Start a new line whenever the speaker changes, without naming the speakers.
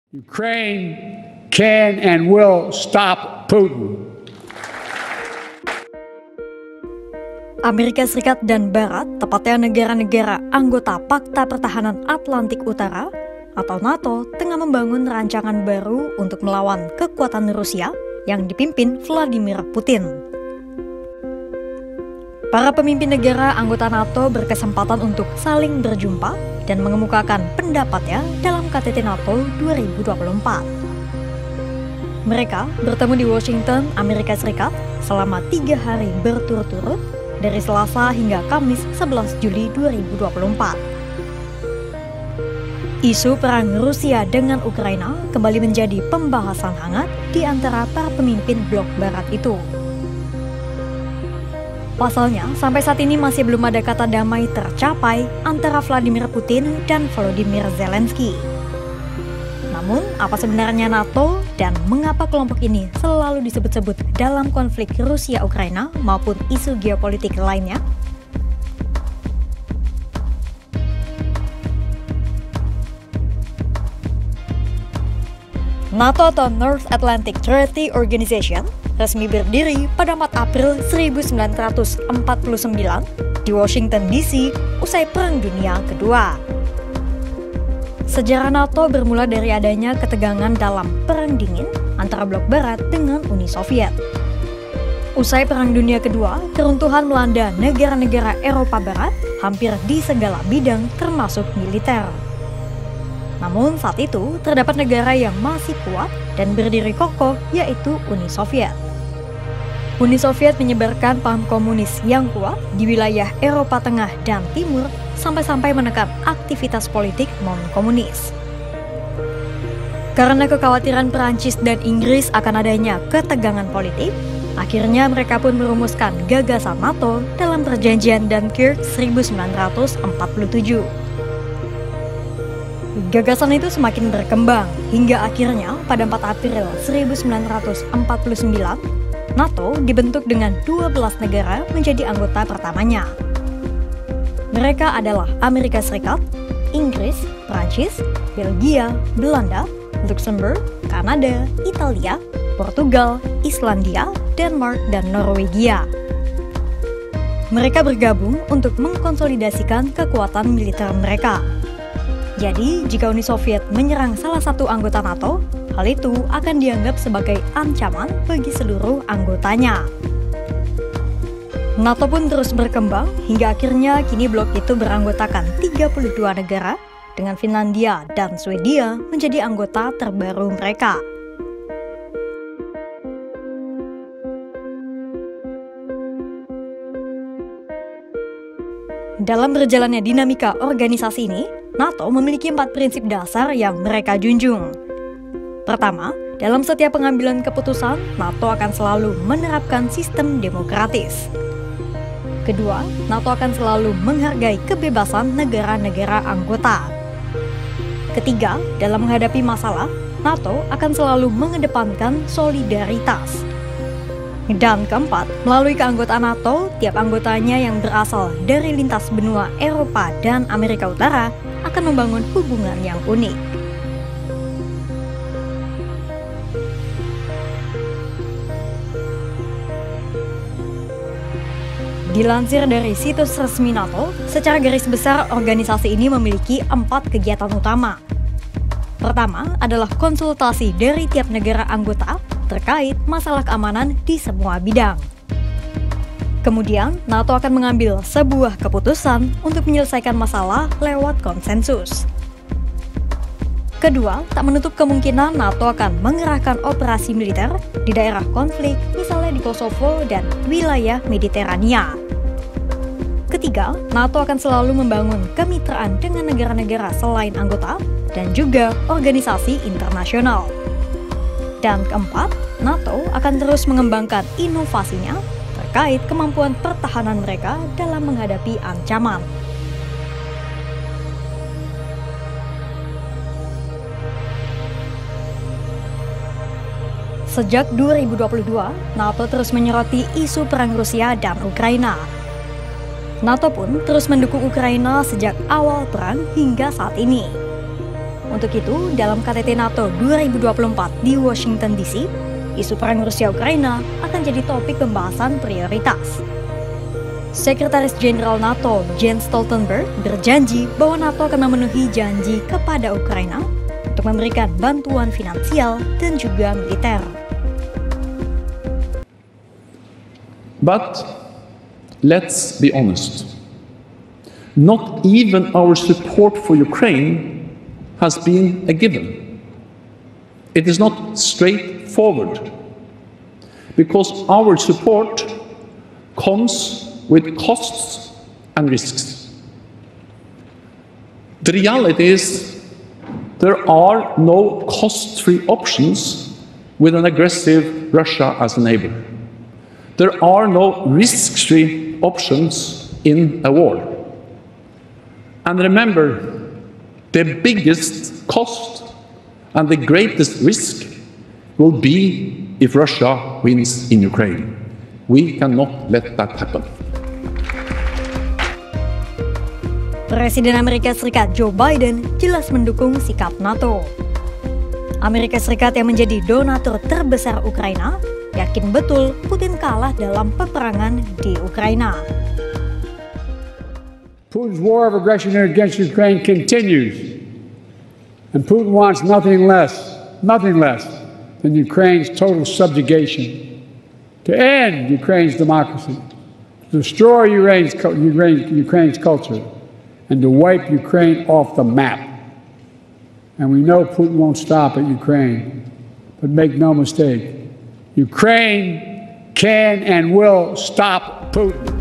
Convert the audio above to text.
Ukraine can and will stop Putin.
Amerika Serikat dan Barat, tepatnya negara-negara anggota Pakta Pertahanan Atlantik Utara atau NATO, tengah membangun rancangan baru untuk melawan kekuatan Rusia yang dipimpin Vladimir Putin. Para pemimpin negara anggota NATO berkesempatan untuk saling berjumpa dan mengemukakan pendapatnya dalam KTT NATO 2024. Mereka bertemu di Washington, Amerika Serikat selama 3 hari berturut-turut dari Selasa hingga Kamis 11 Juli 2024. Isu perang Rusia dengan Ukraina kembali menjadi pembahasan hangat di antara para pemimpin blok barat itu. Pasalnya, sampai saat ini masih belum ada kata damai tercapai antara Vladimir Putin dan Volodymyr Zelensky. Namun, apa sebenarnya NATO dan mengapa kelompok ini selalu disebut-sebut dalam konflik Rusia-Ukraina maupun isu geopolitik lainnya? NATO atau North Atlantic Treaty Organization resmi berdiri pada 4 April 1949 di Washington DC usai Perang Dunia Kedua. Sejarah NATO bermula dari adanya ketegangan dalam Perang Dingin antara blok Barat dengan Uni Soviet. Usai Perang Dunia Kedua, keruntuhan melanda negara-negara Eropa Barat hampir di segala bidang termasuk militer. Namun saat itu terdapat negara yang masih kuat dan berdiri kokoh, yaitu Uni Soviet. Uni Soviet menyebarkan paham komunis yang kuat di wilayah Eropa Tengah dan Timur sampai-sampai menekan aktivitas politik non-komunis. Karena kekhawatiran Perancis dan Inggris akan adanya ketegangan politik, akhirnya mereka pun merumuskan gagasan NATO dalam Perjanjian Dunkirk 1947. Gagasan itu semakin berkembang hingga akhirnya pada 4 April 1949, NATO dibentuk dengan 12 negara menjadi anggota pertamanya. Mereka adalah Amerika Serikat, Inggris, Prancis, Belgia, Belanda, Luxembourg, Kanada, Italia, Portugal, Islandia, Denmark, dan Norwegia. Mereka bergabung untuk mengkonsolidasikan kekuatan militer mereka. Jadi, jika Uni Soviet menyerang salah satu anggota NATO, hal itu akan dianggap sebagai ancaman bagi seluruh anggotanya. NATO pun terus berkembang hingga akhirnya kini blok itu beranggotakan 32 negara dengan Finlandia dan Swedia menjadi anggota terbaru mereka. Dalam berjalannya dinamika organisasi ini, NATO memiliki 4 prinsip dasar yang mereka junjung. Pertama, dalam setiap pengambilan keputusan, NATO akan selalu menerapkan sistem demokratis. Kedua, NATO akan selalu menghargai kebebasan negara-negara anggota. Ketiga, dalam menghadapi masalah, NATO akan selalu mengedepankan solidaritas. Dan keempat, melalui keanggotaan NATO, tiap anggotanya yang berasal dari lintas benua Eropa dan Amerika Utara akan membangun hubungan yang unik. Dilansir dari situs resmi NATO, secara garis besar organisasi ini memiliki 4 kegiatan utama. Pertama adalah konsultasi dari tiap negara anggota terkait masalah keamanan di semua bidang. Kemudian, NATO akan mengambil sebuah keputusan untuk menyelesaikan masalah lewat konsensus. Kedua, tak menutup kemungkinan NATO akan mengerahkan operasi militer di daerah konflik, misalnya di Kosovo dan wilayah Mediterania. Ketiga, NATO akan selalu membangun kemitraan dengan negara-negara selain anggota dan juga organisasi internasional. Dan keempat, NATO akan terus mengembangkan inovasinya terkait kemampuan pertahanan mereka dalam menghadapi ancaman. Sejak 2022, NATO terus menyoroti isu perang Rusia dan Ukraina. NATO pun terus mendukung Ukraina sejak awal perang hingga saat ini. Untuk itu, dalam KTT NATO 2024 di Washington DC, isu perang Rusia-Ukraina akan jadi topik pembahasan prioritas. Sekretaris Jenderal NATO Jens Stoltenberg berjanji bahwa NATO akan memenuhi janji kepada Ukraina untuk memberikan bantuan finansial dan juga militer.
But let's be honest. Not even our support for Ukraine has been a given. It is not straightforward, because our support comes with costs and risks. The reality is there are no cost-free options with an aggressive Russia as a neighbor. There are no risk-free options in a war. And remember, the biggest cost and the greatest risk will be if Russia wins in Ukraine. We cannot let that happen.
Presiden Amerika Serikat Joe Biden jelas mendukung sikap NATO. Amerika Serikat yang menjadi donatur terbesar Ukraina yakin betul Putin kalah dalam peperangan di Ukraina.
Putin's war of aggression against Ukraine continues, and Putin wants nothing less than Ukraine's total subjugation, to end Ukraine's democracy, to destroy Ukraine's culture, and to wipe Ukraine off the map. And we know Putin won't stop at Ukraine, but make no mistake, Ukraine can and will stop Putin.